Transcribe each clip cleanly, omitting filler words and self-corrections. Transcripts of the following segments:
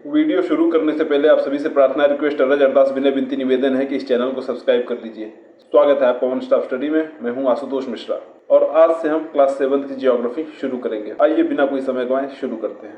Video शुरू करने से पहले आप सभी से प्रार्थना, रिक्वेस्ट, अर्ज, अरदास, विनय, विनती, निवेदन है कि इस चैनल को सब्सक्राइब कर लीजिए। स्वागत है आपका वन स्टॉप स्टडी में। मैं हूं आशुतोष मिश्रा और आज से हम क्लास 7 की जियोग्राफी शुरू करेंगे। आइए बिना कोई समय गंवाए शुरू करते हैं।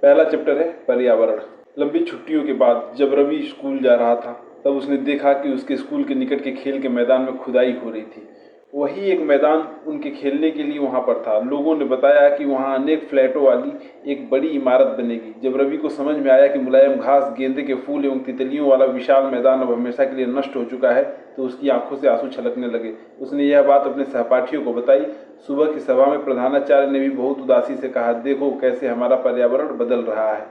पहला चैप्टर है पर्यावरण। लंबी छुट्टियों के बाद जब रवि स्कूल जा रहा था तब उसने देखा कि उसके स्कूल के निकट के खेल के मैदान में खुदाई हो रही थी। वही एक मैदान उनके खेलने के लिए वहां पर था। लोगों ने बताया कि वहां अनेक फ्लैटों वाली एक बड़ी इमारत बनेगी। जब रवि को समझ में आया कि मुलायम घास, गेंदे के फूल एवं तितलियों वाला विशाल मैदान अब हमेशा के लिए नष्ट हो चुका है तो उसकी आंखों से आंसू छलकने लगे। उसने यह बात अपने सहपाठियों को बताई। सुबह की सभा में प्रधानाचार्य ने भी बहुत उदासी से कहा, देखो कैसे हमारा पर्यावरण बदल रहा है।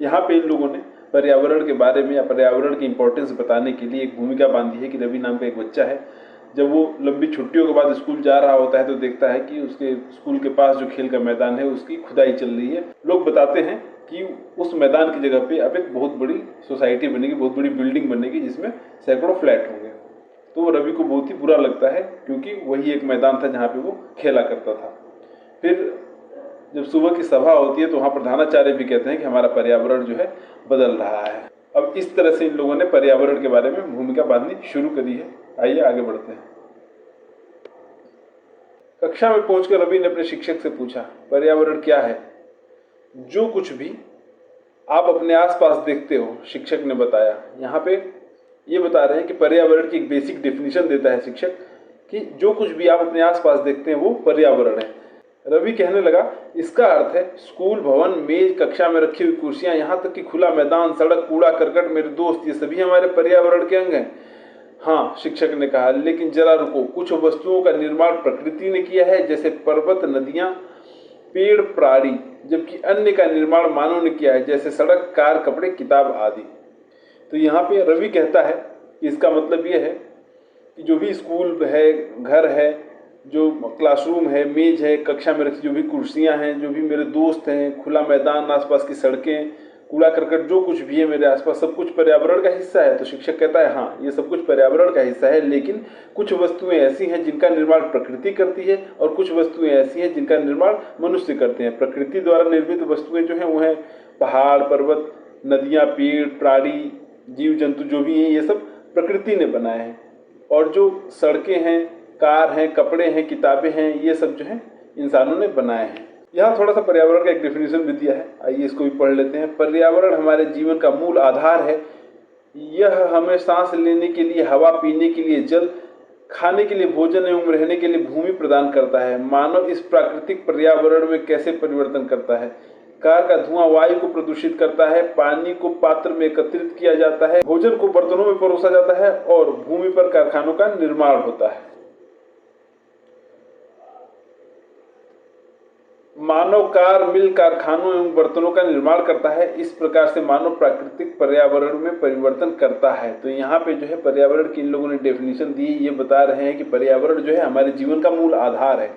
यहाँ पे इन लोगों ने पर्यावरण के बारे में या पर्यावरण की इंपॉर्टेंस बताने के लिए एक भूमिका बांधी है कि रवि नाम का एक बच्चा है। जब वो लंबी छुट्टियों के बाद स्कूल जा रहा होता है तो देखता है कि उसके स्कूल के पास जो खेल का मैदान है उसकी खुदाई चल रही है। लोग बताते हैं कि उस मैदान की जगह पे अब एक बहुत बड़ी सोसाइटी बनेगी, बहुत बड़ी बिल्डिंग बनेगी जिसमें सैकड़ों फ्लैट होंगे। तो रवि को बहुत ही बुरा लगता है क्योंकि वही एक मैदान था जहाँ पे वो खेला करता था। फिर जब सुबह की सभा होती है तो वहाँ प्रधानाचार्य भी कहते हैं कि हमारा पर्यावरण जो है बदल रहा है। अब इस तरह से इन लोगों ने पर्यावरण के बारे में भूमिका बांधनी शुरू करी है। आइए आगे बढ़ते हैं। कक्षा में पहुंचकर रवि ने अपने शिक्षक से पूछा, पर्यावरण क्या है? जो कुछ भी आप अपने आसपास देखते हो, शिक्षक ने बताया। यहाँ पे ये बता रहे हैं कि पर्यावरण की एक बेसिक डेफिनेशन देता है शिक्षक कि जो कुछ भी आप अपने आसपास देखते हैं वो पर्यावरण है। रवि कहने लगा, इसका अर्थ है स्कूल भवन, मेज, कक्षा में रखी हुई कुर्सियां, यहाँ तक कि खुला मैदान, सड़क, कूड़ा करकट, मेरे दोस्त, ये सभी हमारे पर्यावरण के अंग हैं। हाँ, शिक्षक ने कहा, लेकिन जरा रुको, कुछ वस्तुओं का निर्माण प्रकृति ने किया है जैसे पर्वत, नदियां, पेड़, प्राणी, जबकि अन्य का निर्माण मानव ने किया है जैसे सड़क, कार, कपड़े, किताब आदि। तो यहाँ पे रवि कहता है कि इसका मतलब यह है कि जो भी स्कूल है, घर है, जो क्लासरूम है, मेज है, कक्षा में रखी जो भी कुर्सियां हैं, जो भी मेरे दोस्त हैं, खुला मैदान, आसपास की सड़कें, कूड़ा करकट, जो कुछ भी है मेरे आसपास, सब कुछ पर्यावरण का हिस्सा है। तो शिक्षक कहता है हाँ, ये सब कुछ पर्यावरण का हिस्सा है, लेकिन कुछ वस्तुएं ऐसी हैं जिनका निर्माण प्रकृति करती है और कुछ वस्तुएं ऐसी हैं जिनका निर्माण मनुष्य करते हैं। प्रकृति द्वारा निर्मित वस्तुएं जो हैं वो हैं पहाड़, पर्वत, नदियाँ, पेड़, प्राणी, जीव जंतु, जो भी हैं ये सब प्रकृति ने बनाए हैं। और जो सड़कें हैं, कार हैं, कपड़े हैं, किताबें हैं, ये सब जो हैं इंसानों ने बनाए हैं। यहाँ थोड़ा सा पर्यावरण का एक डेफिनेशन भी दिया है, आइए इसको भी पढ़ लेते हैं। पर्यावरण हमारे जीवन का मूल आधार है। यह हमें सांस लेने के लिए हवा, पीने के लिए जल, खाने के लिए भोजन एवं रहने के लिए भूमि प्रदान करता है। मानव इस प्राकृतिक पर्यावरण में कैसे परिवर्तन करता है? कार का धुआं वायु को प्रदूषित करता है, पानी को पात्र में एकत्रित किया जाता है, भोजन को बर्तनों में परोसा जाता है और भूमि पर कारखानों का निर्माण होता है। मानव कार, मिल, कारखानों एवं बर्तनों का निर्माण करता है। इस प्रकार से मानव प्राकृतिक पर्यावरण में परिवर्तन करता है। तो यहाँ पे जो है पर्यावरण की इन लोगों ने डेफिनेशन दी। ये बता रहे हैं कि पर्यावरण जो है हमारे जीवन का मूल आधार है।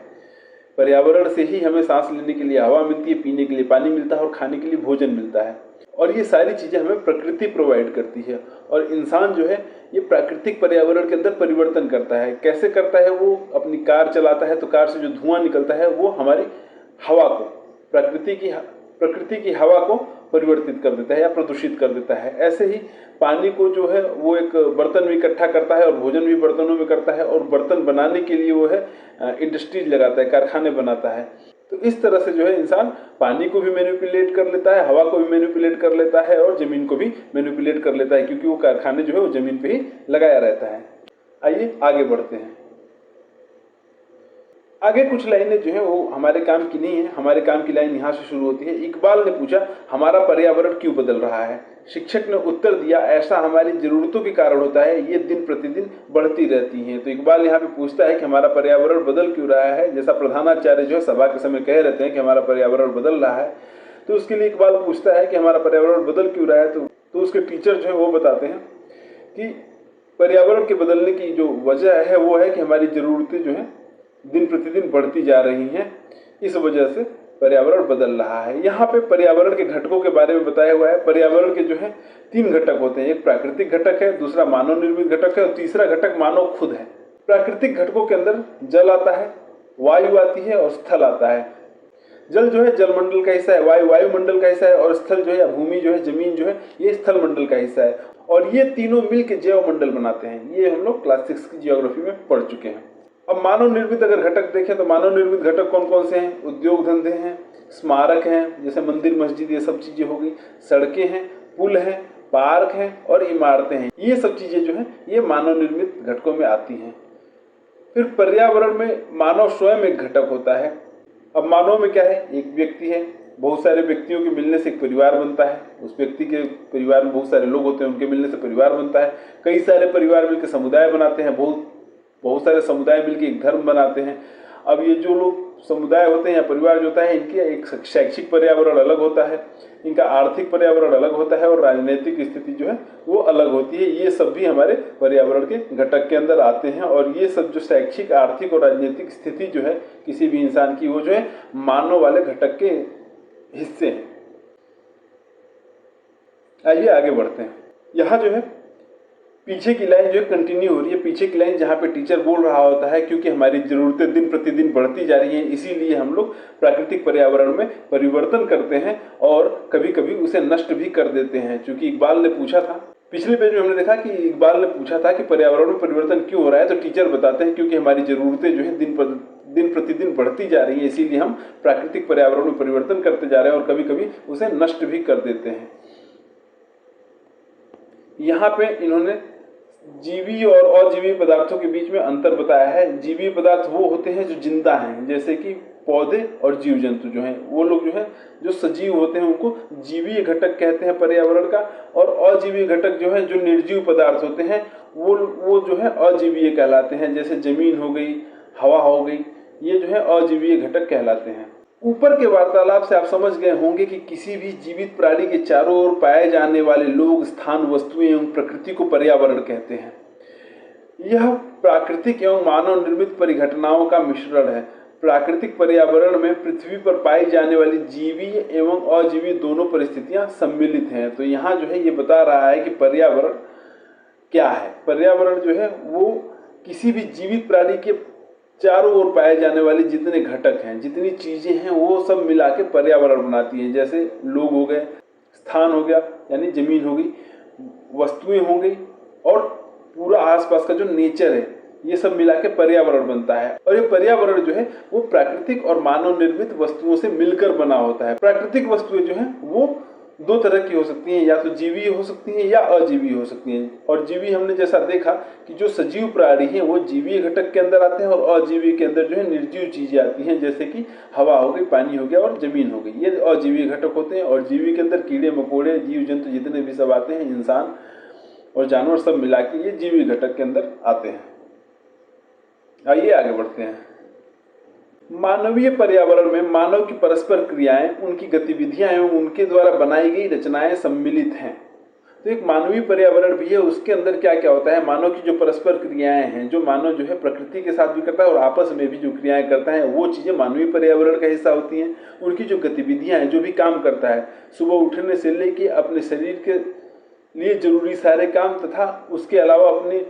पर्यावरण से ही हमें सांस लेने के लिए हवा मिलती है, पीने के लिए पानी मिलता है और खाने के लिए भोजन मिलता है। और ये सारी चीज़ें हमें प्रकृति प्रोवाइड करती है। और इंसान जो है ये प्राकृतिक पर्यावरण के अंदर परिवर्तन करता है। कैसे करता है? वो अपनी कार चलाता है तो कार से जो धुआं निकलता है वो हमारी हवा को, प्रकृति की हवा को परिवर्तित कर देता है या प्रदूषित कर देता है। ऐसे ही पानी को जो है वो एक बर्तन में इकट्ठा करता है और भोजन भी बर्तनों में करता है और बर्तन बनाने के लिए वो है इंडस्ट्रीज लगाता है, कारखाने बनाता है। तो इस तरह से जो है इंसान पानी को भी मैनिपुलेट कर लेता है, हवा को भी मैनिपुलेट कर लेता है और जमीन को भी मैनिपुलेट कर लेता है, क्योंकि वो कारखाने जो है वो जमीन पे ही लगाया रहता है। आइए आगे बढ़ते हैं। आगे कुछ लाइनें जो है वो हमारे काम की नहीं है। हमारे काम की लाइन यहाँ से शुरू होती है। इकबाल ने पूछा, हमारा पर्यावरण क्यों बदल रहा है? शिक्षक ने उत्तर दिया, ऐसा हमारी जरूरतों के कारण होता है, ये दिन प्रतिदिन बढ़ती रहती हैं। तो इकबाल यहाँ पे पूछता है कि हमारा पर्यावरण बदल क्यों रहा है? जैसा प्रधानाचार्य जो है सभा के समय कह रहते हैं कि हमारा पर्यावरण बदल रहा है, तो उसके लिए इकबाल पूछता है कि हमारा पर्यावरण बदल क्यों रहा है। तो उसके टीचर जो है वो बताते हैं कि पर्यावरण के बदलने की जो वजह है वो है कि हमारी ज़रूरतें जो हैं दिन प्रतिदिन बढ़ती जा रही हैं, इस वजह से पर्यावरण बदल रहा है। यहाँ पे पर्यावरण के घटकों के बारे में बताया हुआ है। पर्यावरण के जो है 3 घटक होते हैं। एक प्राकृतिक घटक है, दूसरा मानव निर्मित घटक है और तीसरा घटक मानव खुद है। प्राकृतिक घटकों के अंदर जल आता है, वायु आती है और स्थल आता है। जल जो है जलमंडल का हिस्सा है, वायु वायुमंडल का हिस्सा है, और स्थल जो है या भूमि जो है, जमीन जो है, ये स्थल मंडल का हिस्सा है। और ये तीनों मिलकर जैव मंडल बनाते हैं। ये हम लोग क्लास 6 की जियोग्राफी में पढ़ चुके हैं। अब मानव निर्मित अगर घटक देखें तो मानव निर्मित घटक कौन कौन से हैं? उद्योग धंधे हैं, स्मारक हैं जैसे मंदिर मस्जिद, ये सब चीजें हो गई, सड़कें हैं, पुल हैं, पार्क हैं और इमारतें हैं। ये सब चीजें जो हैं ये मानव निर्मित घटकों में आती हैं। फिर पर्यावरण में मानव स्वयं एक घटक होता है। अब मानव में क्या है? एक व्यक्ति है, बहुत सारे व्यक्तियों के मिलने से एक परिवार बनता है। उस व्यक्ति के परिवार में बहुत सारे लोग होते हैं, उनके मिलने से परिवार बनता है। कई सारे परिवार मिलकर समुदाय बनाते हैं, बहुत सारे समुदाय मिलकर एक धर्म बनाते हैं। अब ये जो लोग समुदाय होते हैं या परिवार जो होता है, इनके एक शैक्षिक पर्यावरण अलग होता है, इनका आर्थिक पर्यावरण अलग होता है और राजनीतिक स्थिति जो है वो अलग होती है। ये सब भी हमारे पर्यावरण के घटक के अंदर आते हैं। और ये सब जो शैक्षिक, आर्थिक और राजनीतिक स्थिति जो है किसी भी इंसान की, वो जो है मानव वाले घटक के हिस्से हैं। आइए आगे बढ़ते हैं। यहाँ जो है पीछे की लाइन जो है कंटिन्यू हो रही है। पीछे की लाइन जहाँ पे टीचर बोल रहा होता है, क्योंकि हमारी जरूरतें दिन प्रतिदिन बढ़ती जा रही हैं, इसीलिए हम लोग प्राकृतिक पर्यावरण में परिवर्तन करते हैं और कभी कभी उसे नष्ट भी कर देते हैं। क्योंकि इकबाल ने पूछा था, पिछले पेज में हमने देखा कि इकबाल ने पूछा था कि पर्यावरण में परिवर्तन क्यों हो रहा है, तो टीचर बताते हैं क्योंकि हमारी जरूरतें जो है दिन प्रतिदिन बढ़ती जा रही है, इसीलिए हम प्राकृतिक पर्यावरण में परिवर्तन करते जा रहे हैं और कभी कभी उसे नष्ट भी कर देते हैं। यहाँ पे इन्होंने जीवी और अजीवी पदार्थों के बीच में अंतर बताया है। जीवी पदार्थ वो होते हैं जो जिंदा हैं, जैसे कि पौधे और जीव जंतु जो हैं, वो लोग जो हैं जो सजीव होते हैं उनको जीवीय घटक कहते हैं पर्यावरण का। और अजीवी घटक जो है, जो निर्जीव पदार्थ होते हैं, वो जो है अजीवीय कहलाते हैं। जैसे जमीन हो गई, हवा हो गई, ये जो है अजीवीय घटक कहलाते हैं। ऊपर के वार्तालाप से आप समझ गए होंगे कि किसी भी जीवित प्राणी के चारों ओर पाए जाने वाले लोग, स्थान, वस्तुएं एवं प्रकृति को पर्यावरण कहते हैं। यह प्राकृतिक एवं मानव निर्मित परिघटनाओं का मिश्रण है। प्राकृतिक पर्यावरण में पृथ्वी पर पाई जाने वाली जीवीय एवं अजीवी दोनों परिस्थितियां सम्मिलित हैं। तो यहाँ जो है ये बता रहा है कि पर्यावरण क्या है। पर्यावरण जो है वो किसी भी जीवित प्राणी के चारों ओर पाए जाने वाले जितने घटक हैं, जितनी चीजें हैं, वो सब मिला के पर्यावरण बनाती हैं। जैसे लोग हो गए, स्थान हो गया यानी जमीन हो गई, वस्तुएं हो गई और पूरा आसपास का जो नेचर है, ये सब मिला के पर्यावरण बनता है। और ये पर्यावरण जो है वो प्राकृतिक और मानव निर्मित वस्तुओं से मिलकर बना होता है। प्राकृतिक वस्तुएं जो है वो दो तरह की हो सकती हैं, या तो जीवी हो सकती हैं या अजीवी हो सकती हैं। और जीवी हमने जैसा देखा कि जो सजीव प्राणी हैं वो जीवीय घटक के अंदर आते हैं और अजीवी के अंदर जो है निर्जीव चीजें आती हैं, जैसे कि हवा हो गई, पानी हो गया और जमीन हो गई, ये अजीवी घटक होते हैं। और जीवी के अंदर कीड़े मकोड़े, जीव जंतु जितने भी सब आते हैं, इंसान और जानवर सब मिला के ये जीवी घटक के अंदर आते हैं। आइए आगे बढ़ते हैं। मानवीय पर्यावरण में मानव की परस्पर क्रियाएं, उनकी गतिविधियां एवं उनके द्वारा बनाई गई रचनाएं सम्मिलित हैं। तो एक मानवीय पर्यावरण भी है, उसके अंदर क्या क्या होता है? मानव की जो परस्पर क्रियाएं हैं, जो मानव जो है प्रकृति के साथ भी करता है और आपस में भी जो क्रियाएं करता है, वो चीजें मानवीय पर्यावरण का हिस्सा होती हैं। उनकी जो गतिविधियां हैं, जो भी काम करता है, सुबह उठने से लेके अपने शरीर के लिए जरूरी सारे काम तथा उसके अलावा अपने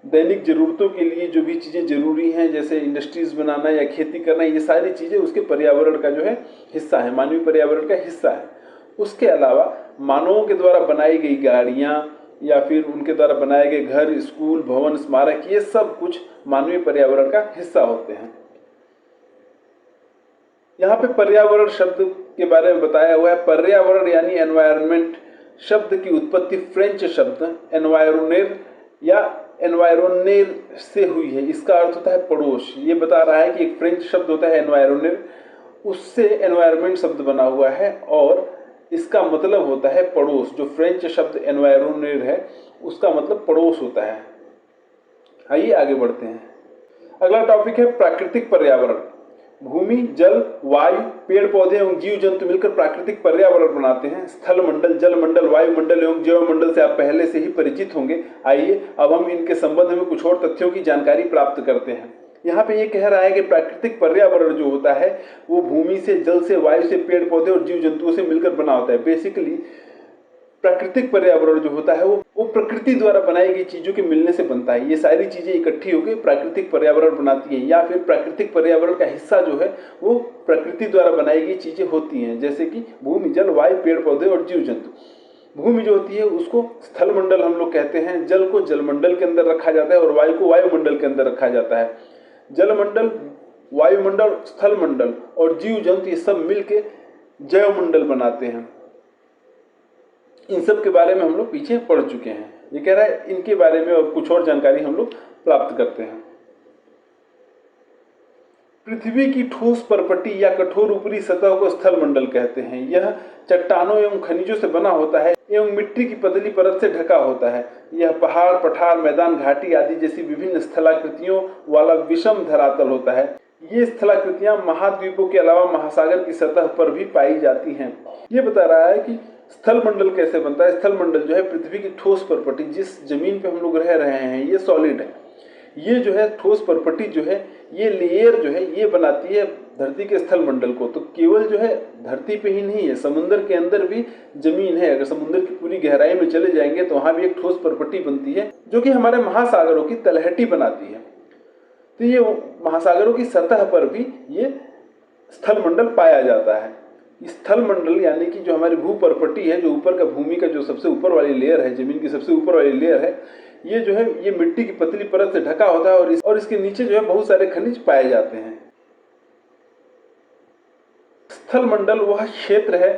दैनिक जरूरतों के लिए जो भी चीज़ें जरूरी हैं, जैसे इंडस्ट्रीज बनाना या खेती करना, ये सारी चीज़ें उसके पर्यावरण का जो है हिस्सा है, मानवीय पर्यावरण का हिस्सा है। उसके अलावा मानवों के द्वारा बनाई गई गाड़ियाँ या फिर उनके द्वारा बनाए गए घर, स्कूल, भवन, स्मारक, ये सब कुछ मानवीय पर्यावरण का हिस्सा होते हैं। यहाँ पे पर्यावरण शब्द के बारे में बताया हुआ है। पर्यावरण यानी एनवायरनमेंट शब्द की उत्पत्ति फ्रेंच शब्द एनवायरोनेर या एनवायरोनेर से हुई है। इसका अर्थ होता है पड़ोस। ये बता रहा है कि एक फ्रेंच शब्द होता है एनवायरोनेर, उससे एनवायरनमेंट शब्द बना हुआ है और इसका मतलब होता है पड़ोस। जो फ्रेंच शब्द एनवायरोनेर है उसका मतलब पड़ोस होता है। आइए आगे बढ़ते हैं। अगला टॉपिक है प्राकृतिक पर्यावरण। भूमि, जल, वायु, पेड़ पौधे एवं जीव जंतु मिलकर प्राकृतिक पर्यावरण बनाते हैं। स्थल मंडल, जल मंडल, वायुमंडल एवं जैव मंडल से आप पहले से ही परिचित होंगे। आइए अब हम इनके संबंध में कुछ और तथ्यों की जानकारी प्राप्त करते हैं। यहाँ पे ये कह रहा है कि प्राकृतिक पर्यावरण जो होता है वो भूमि से, जल से, वायु से, पेड़ पौधे और जीव जंतुओं से मिलकर बना होता है। बेसिकली प्राकृतिक पर्यावरण जो होता है वो प्रकृति द्वारा बनाई गई चीजों के मिलने से बनता है। ये सारी चीजें इकट्ठी होकर प्राकृतिक पर्यावरण बनाती हैं, या फिर प्राकृतिक पर्यावरण का हिस्सा जो है वो प्रकृति द्वारा बनाई गई चीजें होती हैं, जैसे कि भूमि, जल, वायु, पेड़ पौधे और जीव जंतु। भूमि जो होती है उसको स्थल मंडल हम लोग कहते हैं, जल को जलमंडल के अंदर रखा जाता है और वायु को वायुमंडल के अंदर रखा जाता है। जलमंडल, वायुमंडल, स्थल मंडल और जीव जंतु ये सब मिलके जैवमंडल बनाते हैं। इन सब के बारे में हम लोग पीछे पढ़ चुके हैं। ये कह रहा है इनके बारे में और कुछ और जानकारी हम लोग प्राप्त करते हैं। पृथ्वी की ठोस परपटी या कठोर ऊपरी सतह को स्थल मंडल कहते हैं। यह चट्टानों एवं खनिजों से बना होता है एवं मिट्टी की पतली परत से ढका होता है। यह पहाड़, पठार, मैदान, घाटी आदि जैसी विभिन्न स्थलाकृतियों वाला विषम धरातल होता है। ये स्थलाकृतियां महाद्वीपों के अलावा महासागर की सतह पर भी पाई जाती हैं। ये बता रहा है कि स्थल मंडल कैसे बनता है। स्थल मंडल जो है पृथ्वी की ठोस परपटी, जिस जमीन पे हम लोग रह रहे हैं ये सॉलिड है। ये जो है ठोस परपटी जो है ये लेयर जो है ये बनाती है धरती के स्थल मंडल को। तो केवल जो है धरती पे ही नहीं है, समुद्र के अंदर भी जमीन है। अगर समुद्र की पूरी गहराई में चले जाएंगे तो वहां भी एक ठोस परपटी बनती है जो कि हमारे महासागरों की तलहटी बनाती है। तो ये महासागरों की सतह पर भी ये स्थल मंडल पाया जाता है। स्थल मंडल यानी कि जो हमारी भू परपटी है, जो ऊपर का भूमि का जो सबसे ऊपर वाली लेयर है, जमीन की सबसे ऊपर वाली लेयर है, ये जो है ये मिट्टी की पतली परत से ढका होता है और इसके नीचे जो है बहुत सारे खनिज पाए जाते हैं। स्थल मंडल वह क्षेत्र है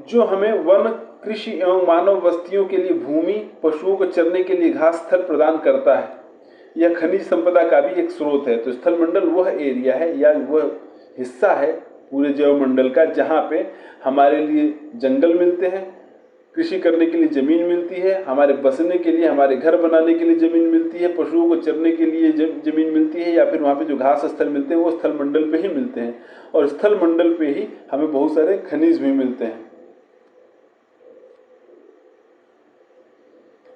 जो हमें वन, कृषि एवं मानव बस्तियों के लिए भूमि, पशुओं को चरने के लिए घास स्थल प्रदान करता है। यह खनिज संपदा का भी एक स्रोत है। तो स्थल मंडल वह एरिया है या वह हिस्सा है पूरे जैव मंडल का जहाँ पे हमारे लिए जंगल मिलते हैं, कृषि करने के लिए जमीन मिलती है, हमारे बसने के लिए, हमारे घर बनाने के लिए जमीन मिलती है, पशुओं को चरने के लिए जमीन मिलती है, या फिर वहाँ पे जो घास स्थल मिलते हैं वो स्थल मंडल पे ही मिलते हैं। और स्थल मंडल पे ही हमें बहुत सारे खनिज भी मिलते हैं।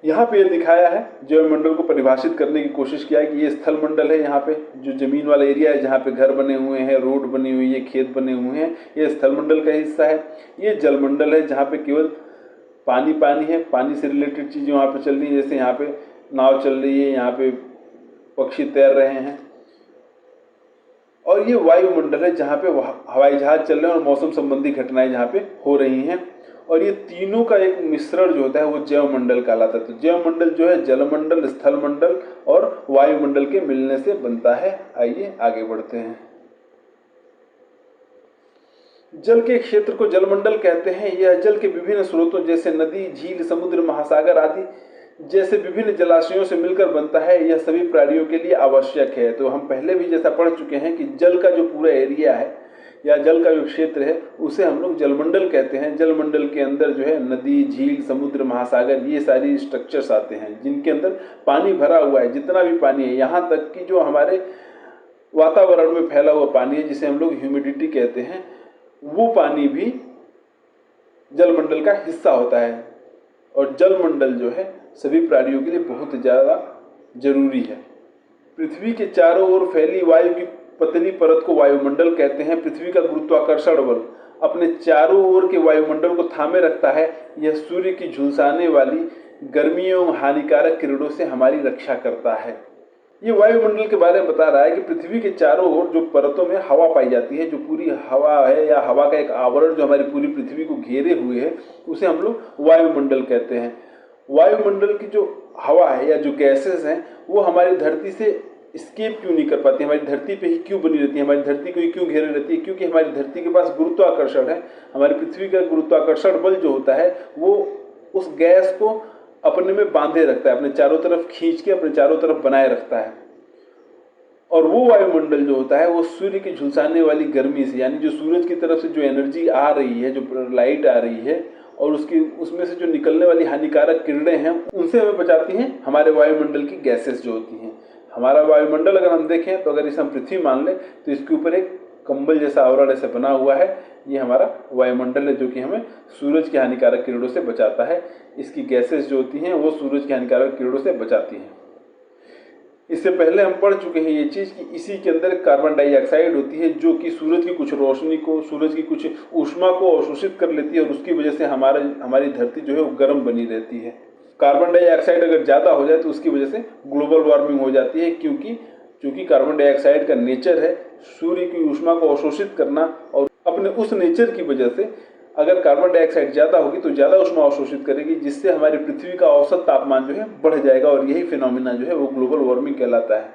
यहाँ पे दिखाया है, जैव मंडल को परिभाषित करने की कोशिश किया है कि ये स्थल मंडल है। यहाँ पे जो जमीन वाला एरिया है जहाँ पे घर बने हुए हैं, रोड बनी हुई है, खेत बने हुए हैं, ये स्थल मंडल का हिस्सा है। ये जल मंडल है जहाँ पे केवल पानी पानी है, पानी से रिलेटेड चीज़ें वहाँ पे चल रही है, जैसे यहाँ पे नाव चल रही है, यहाँ पे पक्षी तैर रहे हैं। और ये वायुमंडल है जहाँ पे हवाई जहाज चल रहे हैं और मौसम संबंधी घटनाएं जहाँ पे हो रही हैं। और ये तीनों का एक मिश्रण जो होता है वो जैव मंडल कहलाता है। तो जैव मंडल जो है जलमंडल, स्थल मंडल और वायुमंडल के मिलने से बनता है। आइए आगे बढ़ते हैं। जल के क्षेत्र को जलमंडल कहते हैं। यह जल के विभिन्न स्रोतों जैसे नदी, झील, समुद्र, महासागर आदि जैसे विभिन्न जलाशयों से मिलकर बनता है। यह सभी प्राणियों के लिए आवश्यक है। तो हम पहले भी जैसा पढ़ चुके हैं कि जल का जो पूरा एरिया है या जल का जो क्षेत्र है उसे हम लोग जलमंडल कहते हैं। जलमंडल के अंदर जो है नदी, झील, समुद्र, महासागर ये सारी स्ट्रक्चर्स आते हैं जिनके अंदर पानी भरा हुआ है। जितना भी पानी है, यहाँ तक कि जो हमारे वातावरण में फैला हुआ पानी है जिसे हम लोग ह्यूमिडिटी कहते हैं, वो पानी भी जलमंडल का हिस्सा होता है। और जलमंडल जो है सभी प्राणियों के लिए बहुत ज़्यादा जरूरी है। पृथ्वी के चारों ओर फैली वायु की पतली परत को वायुमंडल कहते हैं। पृथ्वी का गुरुत्वाकर्षण बल अपने चारों ओर के वायुमंडल को थामे रखता है। यह सूर्य की झुलसाने वाली गर्मियों एवं हानिकारक किरणों से हमारी रक्षा करता है। ये वायुमंडल के बारे में बता रहा है कि पृथ्वी के चारों ओर जो परतों में हवा पाई जाती है, जो पूरी हवा है या हवा का एक आवरण जो हमारी पूरी पृथ्वी को घेरे हुए है, उसे हम लोग वायुमंडल कहते हैं। वायुमंडल की जो हवा है या जो गैसेस हैं वो हमारी धरती से स्केप क्यों नहीं कर पाती, हमारी धरती पे ही क्यों बनी रहती है, हमारी धरती को ही क्यों घेरे रहती है? क्योंकि हमारी धरती के पास गुरुत्वाकर्षण है। हमारी पृथ्वी का गुरुत्वाकर्षण बल जो होता है वो उस गैस को अपने में बांधे रखता है, अपने चारों तरफ खींच के अपने चारों तरफ बनाए रखता है। और वो वायुमंडल जो होता है वो सूर्य की झुलसाने वाली गर्मी से, यानी जो सूरज की तरफ से जो एनर्जी आ रही है, जो लाइट आ रही है और उसमें से जो निकलने वाली हानिकारक किरणें हैं उनसे हमें बचाती हैं हमारे वायुमंडल की गैसेस जो होती हैं। हमारा वायुमंडल अगर हम देखें तो अगर इसे हम पृथ्वी मान लें तो इसके ऊपर एक कंबल जैसा आवरण ऐसे बना हुआ है। ये हमारा वायुमंडल है जो कि हमें सूरज की हानिकारक किरणों से बचाता है। इसकी गैसेस जो होती हैं वो सूरज की हानिकारक किरणों से बचाती हैं। इससे पहले हम पढ़ चुके हैं ये चीज़ कि इसी के अंदर कार्बन डाइऑक्साइड होती है जो कि सूरज की कुछ रोशनी को, सूरज की कुछ ऊष्मा को अवशोषित कर लेती है और उसकी वजह से हमारी धरती जो है वो गर्म बनी रहती है। कार्बन डाइऑक्साइड अगर ज़्यादा हो जाए तो उसकी वजह से ग्लोबल वार्मिंग हो जाती है, क्योंकि कार्बन डाइऑक्साइड का नेचर है सूर्य की ऊष्मा को अवशोषित करना, और अपने उस नेचर की वजह से अगर कार्बन डाइऑक्साइड ज़्यादा होगी तो ज़्यादा ऊष्मा अवशोषित करेगी, जिससे हमारी पृथ्वी का औसत तापमान जो है बढ़ जाएगा, और यही फिनोमिना जो है वो ग्लोबल वार्मिंग कहलाता है।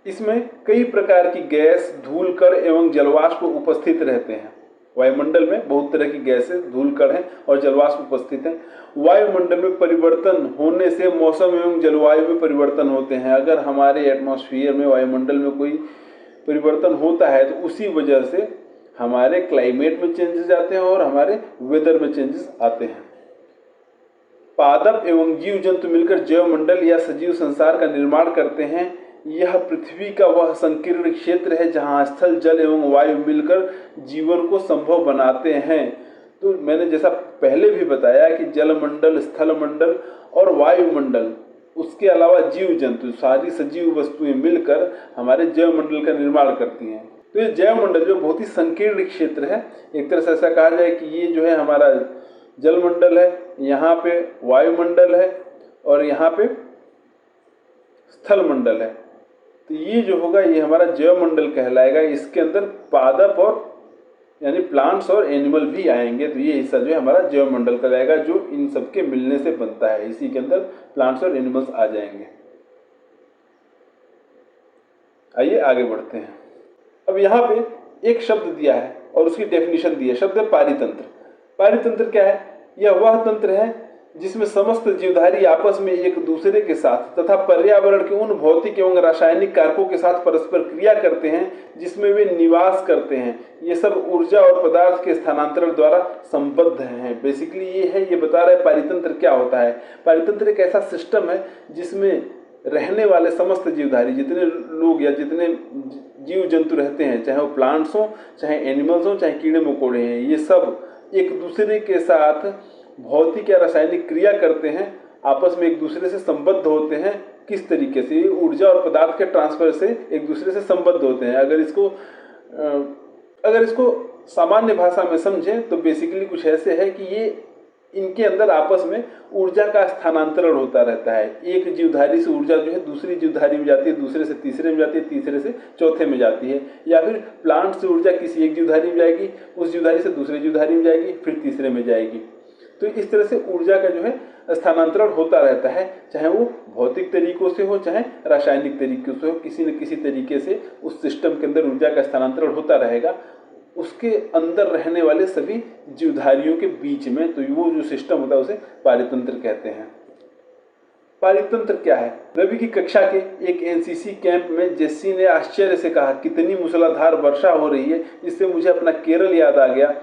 इसमें कई प्रकार की गैस, धूल कण एवं जलवाष्प उपस्थित रहते हैं। वायुमंडल में बहुत तरह की गैसें, धूल कण हैं और जलवाष्प उपस्थित हैं। वायुमंडल में परिवर्तन होने से मौसम एवं जलवायु में परिवर्तन होते हैं। अगर हमारे एटमॉस्फेयर में, वायुमंडल में कोई परिवर्तन होता है तो उसी वजह से हमारे क्लाइमेट में चेंजेस आते हैं और हमारे वेदर में चेंजेस आते हैं। पादप एवं जीव जंतु मिलकर जैवमंडल या सजीव संसार का निर्माण करते हैं। यह पृथ्वी का वह संकीर्ण क्षेत्र है जहां स्थल, जल एवं वायु मिलकर जीवन को संभव बनाते हैं। तो मैंने जैसा पहले भी बताया कि जलमंडल, स्थलमंडल और वायुमंडल, उसके अलावा जीव जंतु, सारी सजीव वस्तुएं मिलकर हमारे जैवमंडल का निर्माण करती हैं। तो ये जैवमंडल जो बहुत ही संकीर्ण क्षेत्र है, एक तरह से ऐसा कहा जाए कि ये जो है हमारा जलमंडल है, यहाँ पे वायुमंडल है और यहाँ पे स्थलमंडल है। तो ये जो होगा ये हमारा जैवमंडल कहलाएगा। इसके अंदर पादप और यानी प्लांट्स और एनिमल भी आएंगे। तो ये हिस्सा जो है हमारा जैवमंडल कहलाएगा, जो इन सबके मिलने से बनता है। इसी के अंदर प्लांट्स और एनिमल्स आ जाएंगे। आइए आगे बढ़ते हैं। अब यहाँ पे एक शब्द दिया है और उसकी डेफिनेशन दी है। शब्द है पारितंत्र। पारितंत्र क्या है? यह वह तंत्र है जिसमें समस्त जीवधारी आपस में एक दूसरे के साथ तथा पर्यावरण के उन भौतिक एवं रासायनिक कारकों के साथ परस्पर क्रिया करते हैं जिसमें वे निवास करते हैं। ये सब ऊर्जा और पदार्थ के स्थानांतरण द्वारा संबद्ध हैं। बेसिकली ये बता रहा है पारितंत्र क्या होता है। पारितंत्र एक ऐसा सिस्टम है जिसमें रहने वाले समस्त जीवधारी, जितने लोग या जितने जीव जंतु रहते हैं, चाहे वो प्लांट्स हो, चाहे एनिमल्स हो, चाहे कीड़े मकोड़े हैं, ये सब एक दूसरे के साथ भौतिक या रासायनिक क्रिया करते हैं, आपस में एक दूसरे से संबद्ध होते हैं। किस तरीके से? ऊर्जा और पदार्थ के ट्रांसफर से एक दूसरे से संबद्ध होते हैं। अगर इसको सामान्य भाषा में समझें तो बेसिकली कुछ ऐसे है कि ये इनके अंदर आपस में ऊर्जा का स्थानांतरण होता रहता है। एक जीवधारी से ऊर्जा जो है दूसरी जीवधारी में जाती है, दूसरे से तीसरे में जाती है, तीसरे से चौथे में जाती है, या फिर प्लांट से ऊर्जा किसी एक जीवधारी में जाएगी, उस जीवधारी से दूसरे जीवधारी में जाएगी, फिर तीसरे में जाएगी। तो इस तरह से ऊर्जा का जो है स्थानांतरण होता रहता है, चाहे वो भौतिक तरीकों से हो, चाहे रासायनिक तरीकों से हो, किसी न किसी तरीके से उस सिस्टम के अंदर ऊर्जा का स्थानांतरण होता रहेगा उसके अंदर रहने वाले सभी जीवधारियों के बीच में। तो वो जो सिस्टम होता है उसे पारितंत्र कहते हैं। पारितंत्र क्या है? रवि की कक्षा के एक एनसीसी कैंप में जेस्सी ने आश्चर्य से कहा, कितनी मूसलाधार वर्षा हो रही है, इससे मुझे अपना केरल याद आ गया।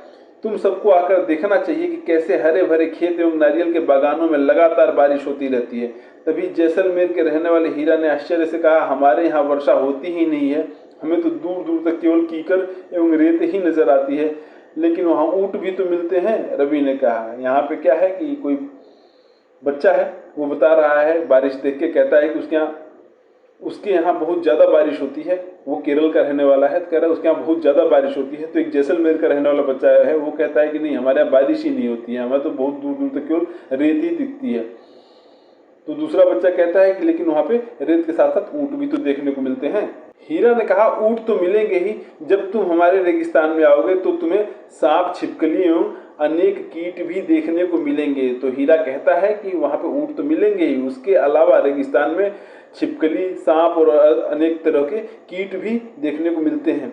तुम सबको आकर देखना चाहिए कि कैसे हरे भरे खेत एवं नारियल के बागानों में लगातार बारिश होती रहती है। तभी जैसलमेर के रहने वाले हीरा ने आश्चर्य से कहा, हमारे यहाँ वर्षा होती ही नहीं है, हमें तो दूर दूर तक केवल कीकर एवं रेत ही नजर आती है, लेकिन वहाँ ऊँट भी तो मिलते हैं। रवि ने कहा, यहाँ पे क्या है कि कोई बच्चा है, वो बता रहा है, बारिश देख के कहता है कि उसके यहाँ बहुत ज़्यादा बारिश होती है। वो केरल का रहने वाला है, तो कह रहा है उसके यहाँ बहुत ज़्यादा बारिश होती है। तो एक जैसलमेर का रहने वाला बच्चा है, वो कहता है कि नहीं, हमारे यहाँ बारिश ही नहीं होती है, हमें तो बहुत दूर दूर तक केवल रेत ही दिखती है। तो दूसरा बच्चा कहता है कि लेकिन वहाँ पे रेत के साथ साथ ऊँट भी तो देखने को मिलते हैं। हीरा ने कहा, ऊँट तो मिलेंगे ही, जब तुम हमारे रेगिस्तान में आओगे तो तुम्हें सांप, छिपकली एवं अनेक कीट भी देखने को मिलेंगे। तो हीरा कहता है कि वहाँ पे ऊँट तो मिलेंगे ही, उसके अलावा रेगिस्तान में छिपकली, सांप और अनेक तरह के कीट भी देखने को मिलते हैं।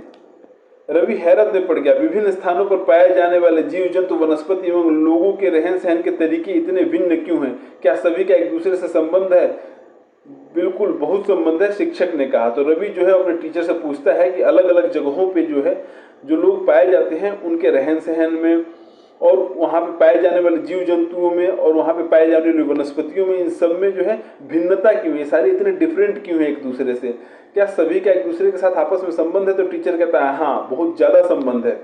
रवि हैरत में पड़ गया। विभिन्न स्थानों पर पाए जाने वाले जीव जंतु, वनस्पति एवं लोगों के रहन सहन के तरीके इतने भिन्न क्यों हैं? क्या सभी का एक दूसरे से संबंध है? बिल्कुल, बहुत संबंध है, शिक्षक ने कहा। तो रवि जो है अपने टीचर से पूछता है कि अलग अलग जगहों पे जो है जो लोग पाए जाते हैं उनके रहन सहन में और वहाँ पे पाए जाने वाले जीव जंतुओं में और वहाँ पे पाए जाने वाली वनस्पतियों में, इन सब में जो है भिन्नता क्यों है? सारे इतने डिफरेंट क्यों है एक दूसरे से? क्या सभी का एक दूसरे के साथ आपस में संबंध है? तो टीचर कहता है हाँ, बहुत ज़्यादा संबंध है।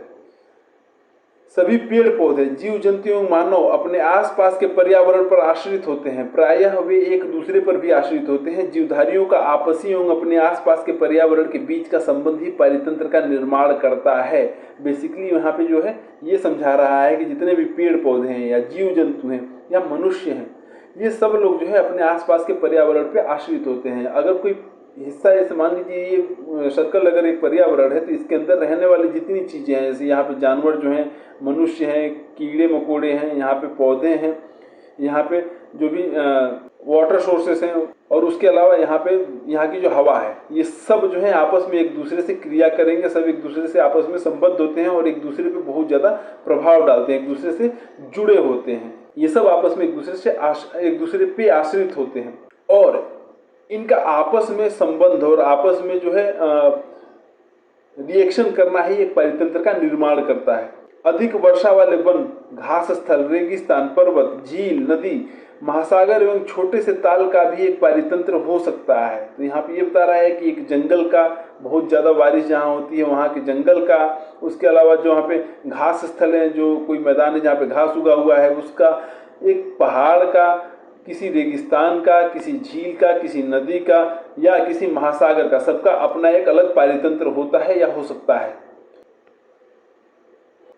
सभी पेड़ पौधे, जीव जंतु एवं मानव अपने आसपास के पर्यावरण पर आश्रित होते हैं। प्रायः वे एक दूसरे पर भी आश्रित होते हैं। जीवधारियों का आपसी एवं अपने आसपास के पर्यावरण के बीच का संबंध ही पारितंत्र का निर्माण करता है। बेसिकली यहाँ पे जो है ये समझा रहा है कि जितने भी पेड़ पौधे हैं या जीव जंतु हैं या मनुष्य हैं, ये सब लोग जो है अपने आसपास के पर्यावरण पे आश्रित होते हैं। अगर कोई हिस्सा, जैसे मान लीजिए ये सर्कल अगर एक पर्यावरण है, तो इसके अंदर रहने वाली जितनी चीज़ें हैं, जैसे यहाँ पे जानवर जो हैं, मनुष्य हैं, कीड़े मकोड़े हैं, यहाँ पे पौधे हैं, यहाँ पे जो भी वाटर सोर्सेस हैं, और उसके अलावा यहाँ पे यहाँ की जो हवा है, ये सब जो है आपस में एक दूसरे से क्रिया करेंगे, सब एक दूसरे से आपस में संबद्ध होते हैं और एक दूसरे पे बहुत ज़्यादा प्रभाव डालते हैं, एक दूसरे से जुड़े होते हैं। ये सब आपस में एक दूसरे पे आश्रित होते हैं और इनका आपस में संबंध और आपस में जो है रिएक्शन करना ही एक पारितंत्र का निर्माण करता है। अधिक वर्षा वाले वन, घास स्थल, रेगिस्तान, पर्वत, झील, नदी, महासागर एवं छोटे से ताल का भी एक पारितंत्र हो सकता है। तो यहाँ पे ये बता रहा है कि एक जंगल का, बहुत ज़्यादा बारिश जहाँ होती है वहाँ के जंगल का, उसके अलावा जो वहाँ पे घास स्थल है, जो कोई मैदान है जहाँ पे घास उगा हुआ है उसका, एक पहाड़ का, किसी रेगिस्तान का, किसी झील का, किसी नदी का या किसी महासागर का, सबका अपना एक अलग पारितंत्र होता है या हो सकता है।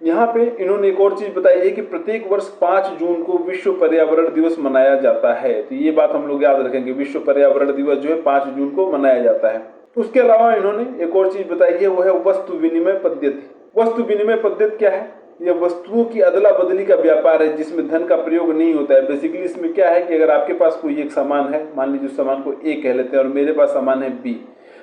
यहाँ पे इन्होंने एक और चीज बताई है कि प्रत्येक वर्ष 5 जून को विश्व पर्यावरण दिवस मनाया जाता है। तो ये बात हम लोग याद रखेंगे, विश्व पर्यावरण दिवस जो है 5 जून को मनाया जाता है। उसके अलावा इन्होंने एक और चीज बताई है, वो है वस्तु विनिमय पद्धति। वस्तु विनिमय पद्धति क्या है? यह वस्तुओं की अदला बदली का व्यापार है जिसमें धन का प्रयोग नहीं होता है। बेसिकली इसमें क्या है कि अगर आपके पास कोई एक सामान है, मान लीजिए उस सामान को ए कह लेते हैं और मेरे पास सामान है बी,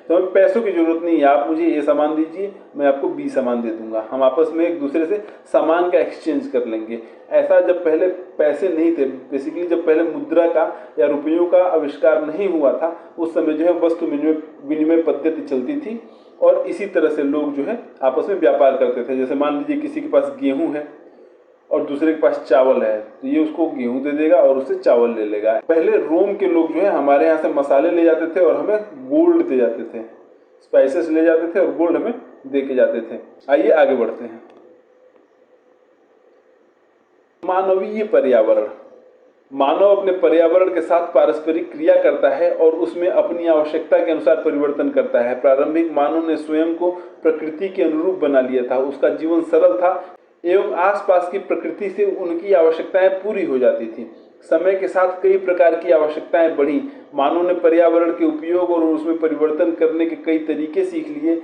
तो हमें पैसों की जरूरत नहीं है, आप मुझे ये सामान दीजिए, मैं आपको बी सामान दे दूंगा, हम आपस में एक दूसरे से सामान का एक्सचेंज कर लेंगे। ऐसा जब पहले पैसे नहीं थे, बेसिकली जब पहले मुद्रा का या रुपयों का आविष्कार नहीं हुआ था, उस समय जो है वस्तु विनिमय पद्धति चलती थी और इसी तरह से लोग जो है आपस में व्यापार करते थे। जैसे मान लीजिए किसी के पास गेहूं है और दूसरे के पास चावल है, तो ये उसको गेहूं दे देगा और उससे चावल ले लेगा। पहले रोम के लोग जो है हमारे यहाँ से मसाले ले जाते थे और हमें गोल्ड दे जाते थे, स्पाइसेस ले जाते थे और गोल्ड हमें दे के जाते थे। आइए आगे बढ़ते हैं। मानवीय पर्यावरण। मानव अपने पर्यावरण के साथ पारस्परिक क्रिया करता है और उसमें अपनी आवश्यकता के अनुसार परिवर्तन करता है। प्रारंभिक मानव ने स्वयं को प्रकृति के अनुरूप बना लिया था, उसका जीवन सरल था एवं आसपास की प्रकृति से उनकी आवश्यकताएं पूरी हो जाती थी। समय के साथ कई प्रकार की आवश्यकताएं बढ़ी। मानव ने पर्यावरण के उपयोग और उसमें परिवर्तन करने के कई तरीके सीख लिए।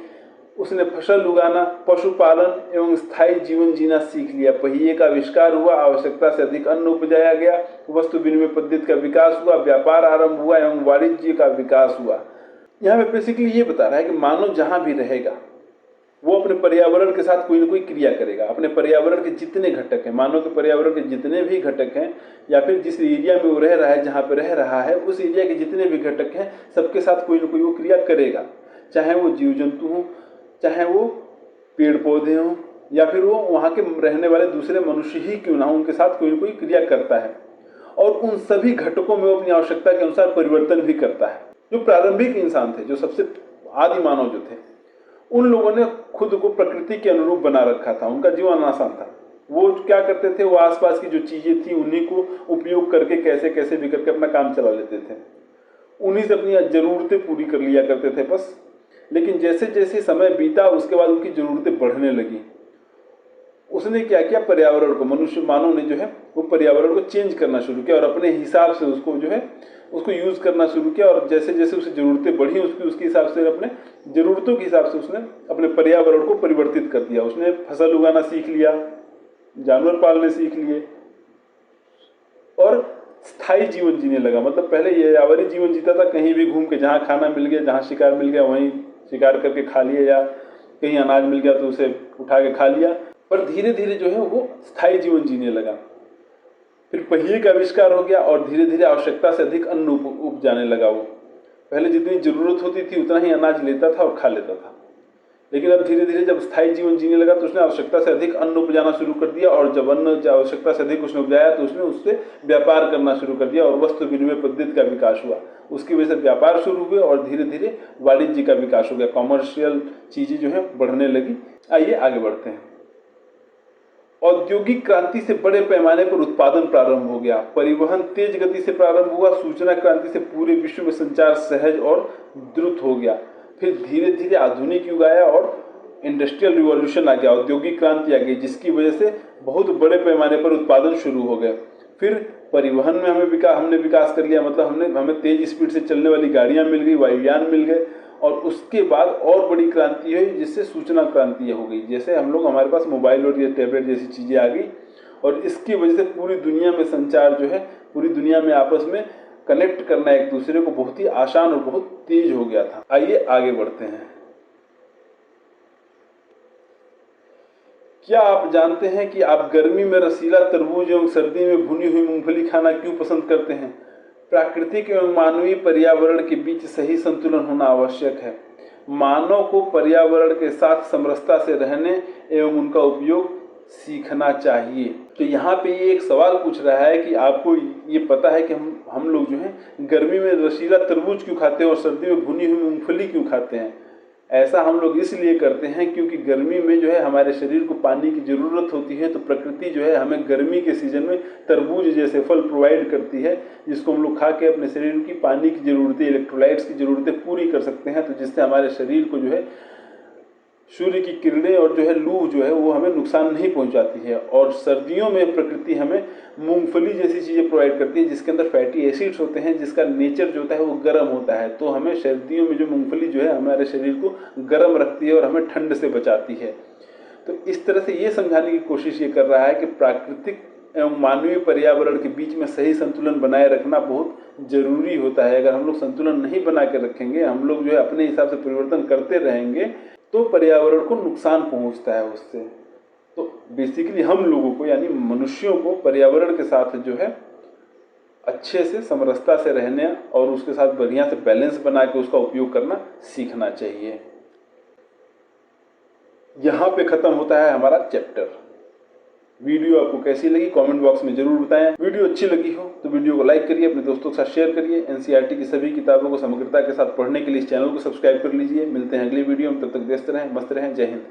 उसने फसल उगाना, पशुपालन एवं स्थायी जीवन जीना सीख लिया। पहिए का आविष्कार हुआ, आवश्यकता से अधिक अन्न उपजाया गया, वस्तु विनिमय पद्धति का विकास हुआ, व्यापार आरंभ हुआ एवं वाणिज्य का विकास हुआ। यहाँ पे बेसिकली ये बता रहा है कि मानव जहाँ भी रहेगा वो अपने पर्यावरण के साथ कोई ना कोई क्रिया करेगा। अपने पर्यावरण के जितने घटक हैं, मानव के पर्यावरण के जितने भी घटक हैं, या फिर जिस एरिया में वो रह रहा है, जहाँ पे रह रहा है, उस एरिया के जितने भी घटक हैं, सबके साथ कोई ना कोई वो क्रिया करेगा। चाहे वो जीव जंतु हों, चाहे वो पेड़ पौधे हों, या फिर वो वहाँ के रहने वाले दूसरे मनुष्य ही क्यों ना हो, उनके साथ कोई ना कोई क्रिया करता है और उन सभी घटकों में वो अपनी आवश्यकता के अनुसार परिवर्तन भी करता है। जो प्रारंभिक इंसान थे, जो सबसे आदि मानव जो थे, उन लोगों ने खुद को प्रकृति के अनुरूप बना रखा था, उनका जीवन आसान था। वो क्या करते थे, वो आसपास की जो चीजें थी उन्हीं को उपयोग करके कैसे कैसे भी करके अपना काम चला लेते थे, उन्हीं से अपनी जरूरतें पूरी कर लिया करते थे बस। लेकिन जैसे जैसे समय बीता उसके बाद उनकी जरूरतें बढ़ने लगी। उसने क्या किया, पर्यावरण को, मानव ने जो है वो पर्यावरण को चेंज करना शुरू किया और अपने हिसाब से उसको जो है उसको यूज करना शुरू किया। और जैसे जैसे उसे जरूरतें बढ़ी उसके हिसाब से, अपने जरूरतों के हिसाब से उसने अपने पर्यावरण को परिवर्तित कर दिया। उसने फसल उगाना सीख लिया, जानवर पालने सीख लिए और स्थायी जीवन जीने लगा। मतलब पहले ये यावरी जीवन जीता था, कहीं भी घूम के, जहाँ खाना मिल गया, जहाँ शिकार मिल गया वहीं शिकार करके खा लिया, या कहीं अनाज मिल गया तो उसे उठा के खा लिया। पर धीरे धीरे जो है वो स्थायी जीवन जीने लगा। फिर पहिए का आविष्कार हो गया और धीरे धीरे आवश्यकता से अधिक अन्न उपजाने लगा। वो पहले जितनी जरूरत होती थी उतना ही अनाज लेता था और खा लेता था, लेकिन अब धीरे धीरे जब स्थायी जीवन जीने लगा तो उसने आवश्यकता से अधिक अन्न उपजाना शुरू कर दिया, और जब अन्न आवश्यकता से अधिक उसने उपजाया तो उसने उससे व्यापार करना शुरू कर दिया और वस्तु विनिमय पद्धति का विकास हुआ। उसकी वजह से व्यापार शुरू हुए और धीरे धीरे वाणिज्य का विकास हो गया, कॉमर्शियल चीजें जो है बढ़ने लगी। आइए आगे बढ़ते हैं। औद्योगिक क्रांति से बड़े पैमाने पर उत्पादन प्रारंभ हो गया, परिवहन तेज गति से प्रारंभ हुआ, सूचना क्रांति से पूरे विश्व में संचार सहज और द्रुत हो गया। फिर धीरे धीरे आधुनिक युग आया और इंडस्ट्रियल रिवॉल्यूशन आ गया, औद्योगिक क्रांति आ गई, जिसकी वजह से बहुत बड़े पैमाने पर उत्पादन शुरू हो गया। फिर परिवहन में हमने विकास कर लिया, मतलब हमें तेज स्पीड से चलने वाली गाड़ियां मिल गई, वायुयान मिल गए, और उसके बाद और बड़ी क्रांति हुई जिससे सूचना क्रांति हो गई। जैसे हमारे पास मोबाइल और ये टैबलेट जैसी चीज़ें आ गई, और इसकी वजह से पूरी दुनिया में संचार जो है, पूरी दुनिया में आपस में कनेक्ट करना एक दूसरे को बहुत ही आसान और बहुत तेज हो गया था। आइए आगे बढ़ते हैं। क्या आप जानते हैं कि आप गर्मी में रसीला तरबूज एवं सर्दी में भुनी हुई मूंगफली खाना क्यों पसंद करते हैं? प्राकृतिक एवं मानवीय पर्यावरण के बीच सही संतुलन होना आवश्यक है। मानव को पर्यावरण के साथ समरसता से रहने एवं उनका उपयोग सीखना चाहिए। तो यहाँ पे ये एक सवाल पूछ रहा है कि आपको ये पता है कि हम लोग जो है गर्मी में रसीला तरबूज क्यों खाते हैं और सर्दी में भुनी हुई मूंगफली क्यों खाते हैं? ऐसा हम लोग इसलिए करते हैं क्योंकि गर्मी में जो है हमारे शरीर को पानी की ज़रूरत होती है, तो प्रकृति जो है हमें गर्मी के सीज़न में तरबूज जैसे फल प्रोवाइड करती है, जिसको हम लोग खा के अपने शरीर की पानी की ज़रूरतें, इलेक्ट्रोलाइट्स की ज़रूरतें पूरी कर सकते हैं। तो जिससे हमारे शरीर को जो है सूर्य की किरणें और जो है लू जो है वो हमें नुकसान नहीं पहुंचाती है। और सर्दियों में प्रकृति हमें मूंगफली जैसी चीज़ें प्रोवाइड करती है जिसके अंदर फैटी एसिड्स होते हैं, जिसका नेचर जो होता है वो गर्म होता है। तो हमें सर्दियों में जो मूंगफली जो है हमारे शरीर को गर्म रखती है और हमें ठंड से बचाती है। तो इस तरह से ये समझाने की कोशिश ये कर रहा है कि प्राकृतिक एवं मानवीय पर्यावरण के बीच में सही संतुलन बनाए रखना बहुत जरूरी होता है। अगर हम लोग संतुलन नहीं बना के रखेंगे, हम लोग जो है अपने हिसाब से परिवर्तन करते रहेंगे, तो पर्यावरण को नुकसान पहुंचता है उससे। तो बेसिकली हम लोगों को यानी मनुष्यों को पर्यावरण के साथ जो है अच्छे से समरसता से रहने और उसके साथ बढ़िया से बैलेंस बना के उसका उपयोग करना सीखना चाहिए। यहाँ पे खत्म होता है हमारा चैप्टर। वीडियो आपको कैसी लगी कमेंट बॉक्स में जरूर बताएं। वीडियो अच्छी लगी हो तो वीडियो को लाइक करिए, अपने दोस्तों के साथ शेयर करिए। एनसीईआरटी की सभी किताबों को समग्रता के साथ पढ़ने के लिए इस चैनल को सब्सक्राइब कर लीजिए। मिलते हैं अगली वीडियो में, तब तक व्यस्त रहें, मस्त रहें। जय हिंद।